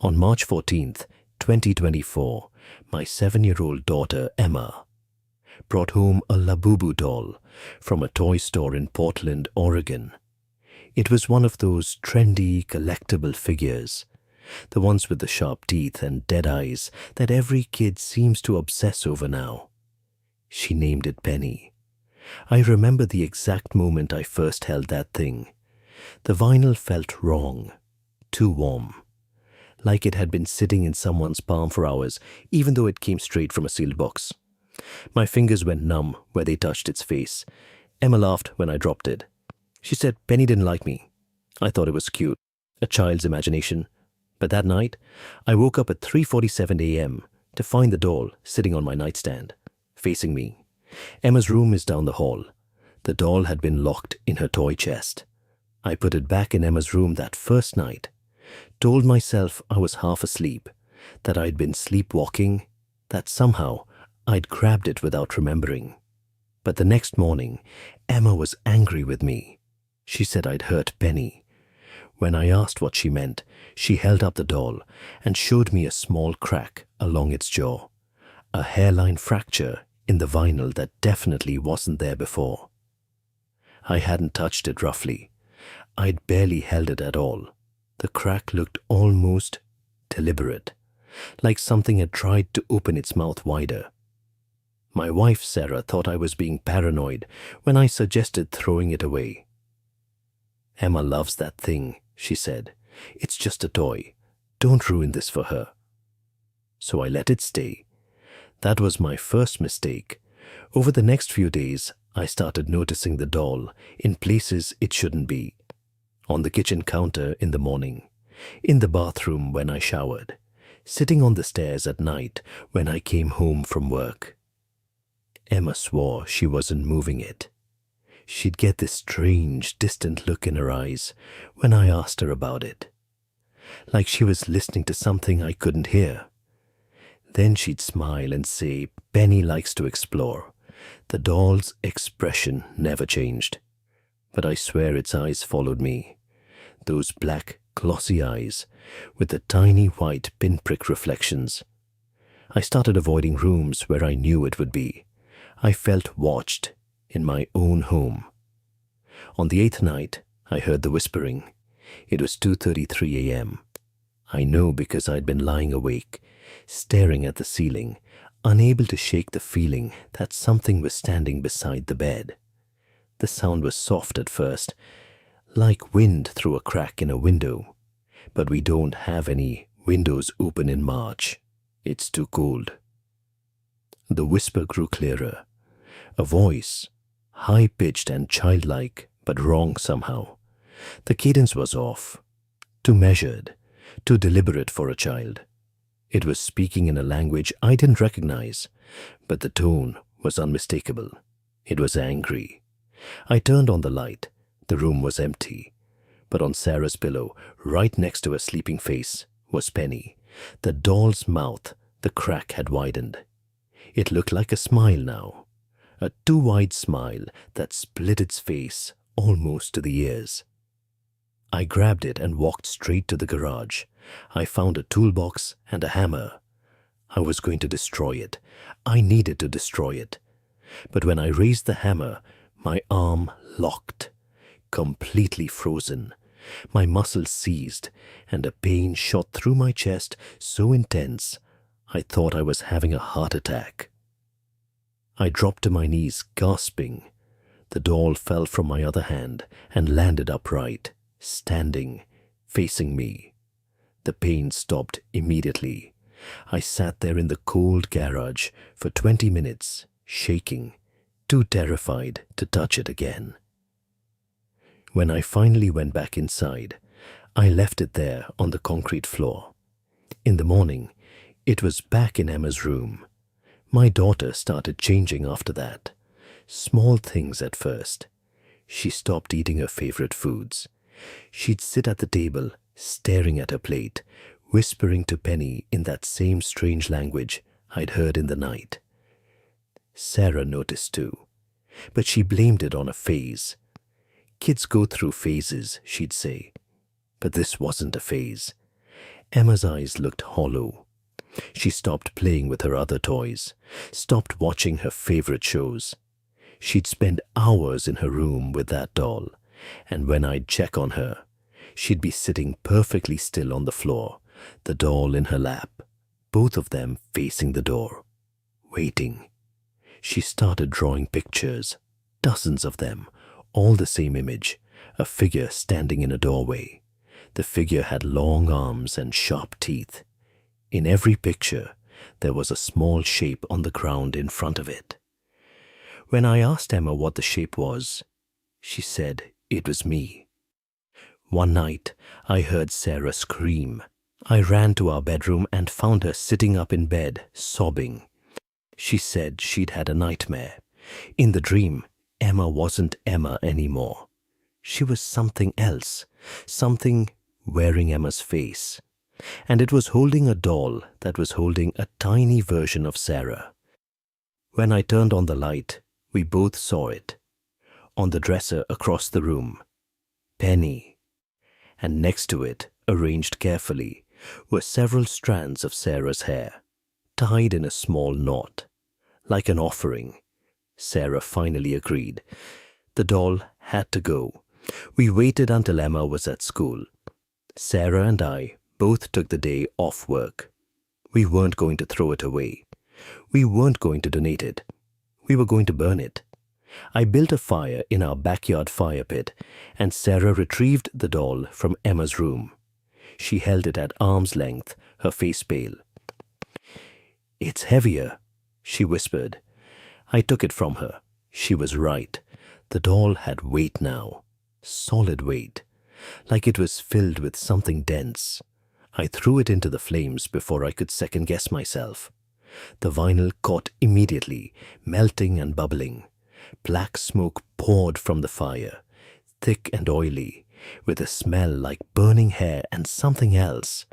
On March 14th, 2024, my 7-year-old daughter Emma brought home a Labubu doll from a toy store in Portland, Oregon. It was one of those trendy, collectible figures, the ones with the sharp teeth and dead eyes that every kid seems to obsess over now. She named it Penny. I remember the exact moment I first held that thing. The vinyl felt wrong, too warm, like it had been sitting in someone's palm for hours, even though it came straight from a sealed box. My fingers went numb where they touched its face. Emma laughed when I dropped it. She said Penny didn't like me. I thought it was cute, a child's imagination. But that night, I woke up at 3:47 a.m. to find the doll sitting on my nightstand, facing me. Emma's room is down the hall. The doll had been locked in her toy chest. I put it back in Emma's room that first night, told myself I was half asleep, that I'd been sleepwalking, that somehow I'd grabbed it without remembering. But the next morning, Emma was angry with me. She said I'd hurt Penny. When I asked what she meant, she held up the doll and showed me a small crack along its jaw, a hairline fracture in the vinyl that definitely wasn't there before. I hadn't touched it roughly. I'd barely held it at all. The crack looked almost deliberate, like something had tried to open its mouth wider. My wife, Sarah, thought I was being paranoid when I suggested throwing it away. Emma loves that thing, she said. It's just a toy. Don't ruin this for her. So I let it stay. That was my first mistake. Over the next few days, I started noticing the doll in places it shouldn't be. On the kitchen counter in the morning, in the bathroom when I showered, sitting on the stairs at night when I came home from work. Emma swore she wasn't moving it. She'd get this strange, distant look in her eyes when I asked her about it, like she was listening to something I couldn't hear. Then she'd smile and say, Penny likes to explore. The doll's expression never changed, but I swear its eyes followed me. Those black, glossy eyes with the tiny white pinprick reflections. I started avoiding rooms where I knew it would be. I felt watched in my own home. On the 8th night, I heard the whispering. It was 2:33 a.m. I know because I'd been lying awake, staring at the ceiling, unable to shake the feeling that something was standing beside the bed. The sound was soft at first, like wind through a crack in a window. But we don't have any windows open in March. It's too cold. The whisper grew clearer. A voice, high-pitched and childlike, but wrong somehow. The cadence was off, too measured, too deliberate for a child. It was speaking in a language I didn't recognize, but the tone was unmistakable. It was angry. I turned on the light. The room was empty, but on Sarah's pillow, right next to her sleeping face, was Penny. The doll's mouth, the crack had widened. It looked like a smile now, a too wide smile that split its face almost to the ears. I grabbed it and walked straight to the garage. I found a toolbox and a hammer. I was going to destroy it. I needed to destroy it. But when I raised the hammer, my arm locked, completely frozen. My muscles seized, and a pain shot through my chest so intense I thought I was having a heart attack. I dropped to my knees, gasping. The doll fell from my other hand and landed upright, standing, facing me. The pain stopped immediately. I sat there in the cold garage for 20 minutes, shaking, too terrified to touch it again. When I finally went back inside, I left it there on the concrete floor. In the morning, it was back in Emma's room. My daughter started changing after that. Small things at first. She stopped eating her favorite foods. She'd sit at the table, staring at her plate, whispering to Penny in that same strange language I'd heard in the night. Sarah noticed too, but she blamed it on a phase. Kids go through phases, she'd say, but this wasn't a phase. Emma's eyes looked hollow. She stopped playing with her other toys, stopped watching her favorite shows. She'd spend hours in her room with that doll, and when I'd check on her, she'd be sitting perfectly still on the floor, the doll in her lap, both of them facing the door, waiting. She started drawing pictures, dozens of them, all the same image, a figure standing in a doorway. The figure had long arms and sharp teeth. In every picture, there was a small shape on the ground in front of it. When I asked Emma what the shape was, she said it was me. One night, I heard Sarah scream. I ran to our bedroom and found her sitting up in bed, sobbing. She said she'd had a nightmare. In the dream, Emma wasn't Emma anymore. She was something else, something wearing Emma's face. And it was holding a doll that was holding a tiny version of Sarah. When I turned on the light, we both saw it. On the dresser across the room, Penny. And next to it, arranged carefully, were several strands of Sarah's hair, tied in a small knot, like an offering. Sarah finally agreed. The doll had to go. We waited until Emma was at school. Sarah and I both took the day off work. We weren't going to throw it away. We weren't going to donate it. We were going to burn it. I built a fire in our backyard fire pit, and Sarah retrieved the doll from Emma's room. She held it at arm's length, her face pale. "It's heavier," she whispered. I took it from her. She was right. The doll had weight now, solid weight, like it was filled with something dense. I threw it into the flames before I could second-guess myself. The vinyl caught immediately, melting and bubbling. Black smoke poured from the fire, thick and oily, with a smell like burning hair and something else.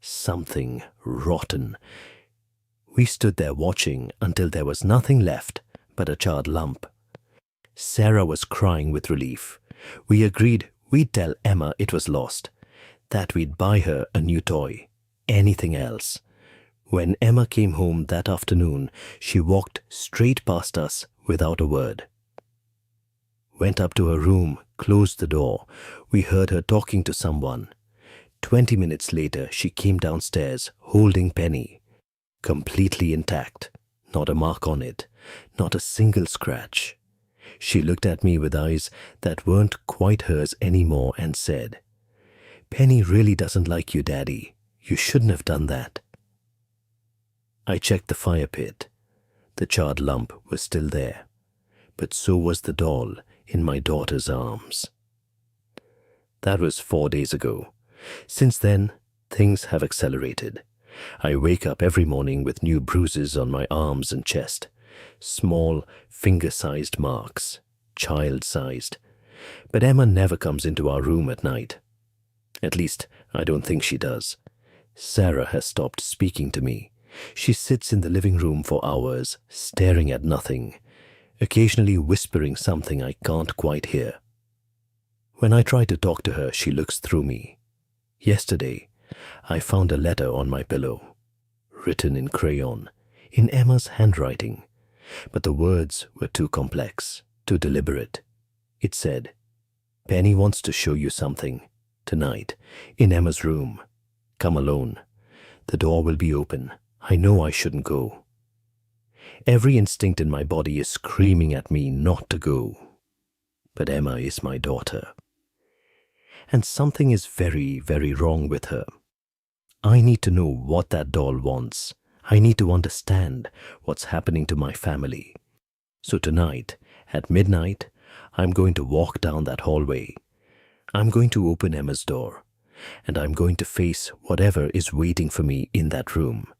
Something rotten. We stood there watching until there was nothing left but a charred lump. Sarah was crying with relief. We agreed we'd tell Emma it was lost, that we'd buy her a new toy, anything else. When Emma came home that afternoon, she walked straight past us without a word. Went up to her room, closed the door. We heard her talking to someone. 20 minutes later, she came downstairs, holding Penny. Completely intact, not a mark on it, not a single scratch. She looked at me with eyes that weren't quite hers anymore and said, "Penny really doesn't like you, Daddy. You shouldn't have done that." I checked the fire pit. The charred lump was still there, but so was the doll in my daughter's arms. That was 4 days ago. Since then, things have accelerated. I wake up every morning with new bruises on my arms and chest, small, finger-sized marks, child-sized. But Emma never comes into our room at night. At least, I don't think she does. Sarah has stopped speaking to me. She sits in the living room for hours, staring at nothing, occasionally whispering something I can't quite hear. When I try to talk to her, she looks through me. Yesterday, I found a letter on my pillow, written in crayon, in Emma's handwriting, but the words were too complex, too deliberate. It said, "Penny wants to show you something, tonight, in Emma's room. Come alone. The door will be open. I know I shouldn't go." Every instinct in my body is screaming at me not to go. But Emma is my daughter. And something is very, very wrong with her. I need to know what that doll wants. I need to understand what's happening to my family. So tonight, at midnight, I'm going to walk down that hallway. I'm going to open Emma's door, and I'm going to face whatever is waiting for me in that room.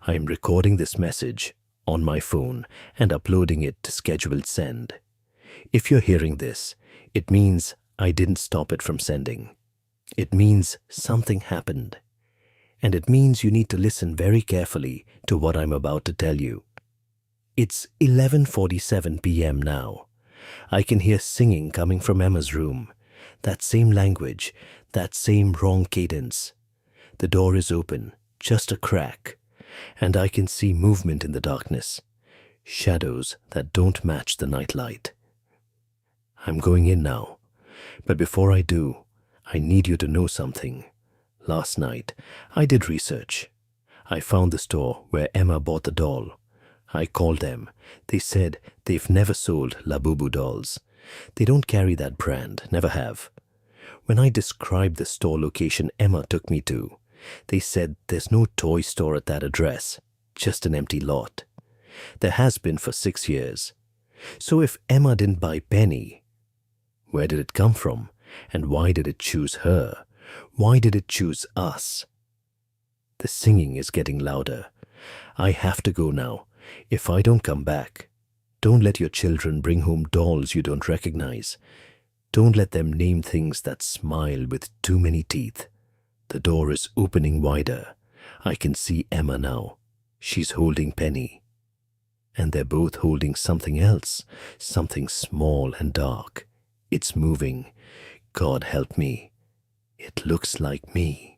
I am recording this message on my phone and uploading it to scheduled send. If you're hearing this, it means I didn't stop it from sending. It means something happened. And it means you need to listen very carefully to what I'm about to tell you. It's 11:47 p.m. now. I can hear singing coming from Emma's room. That same language, that same wrong cadence. The door is open, just a crack, and I can see movement in the darkness, shadows that don't match the nightlight. I'm going in now, but before I do, I need you to know something. Last night, I did research. I found the store where Emma bought the doll. I called them. They said they've never sold Labubu dolls. They don't carry that brand, never have. When I described the store location Emma took me to, they said there's no toy store at that address, just an empty lot. There has been for 6 years. So if Emma didn't buy Penny, where did it come from? And why did it choose her? Why did it choose us? The singing is getting louder. I have to go now. If I don't come back, don't let your children bring home dolls you don't recognize. Don't let them name things that smile with too many teeth. The door is opening wider. I can see Emma now. She's holding Penny. And they're both holding something else, something small and dark. It's moving. God help me. It looks like me.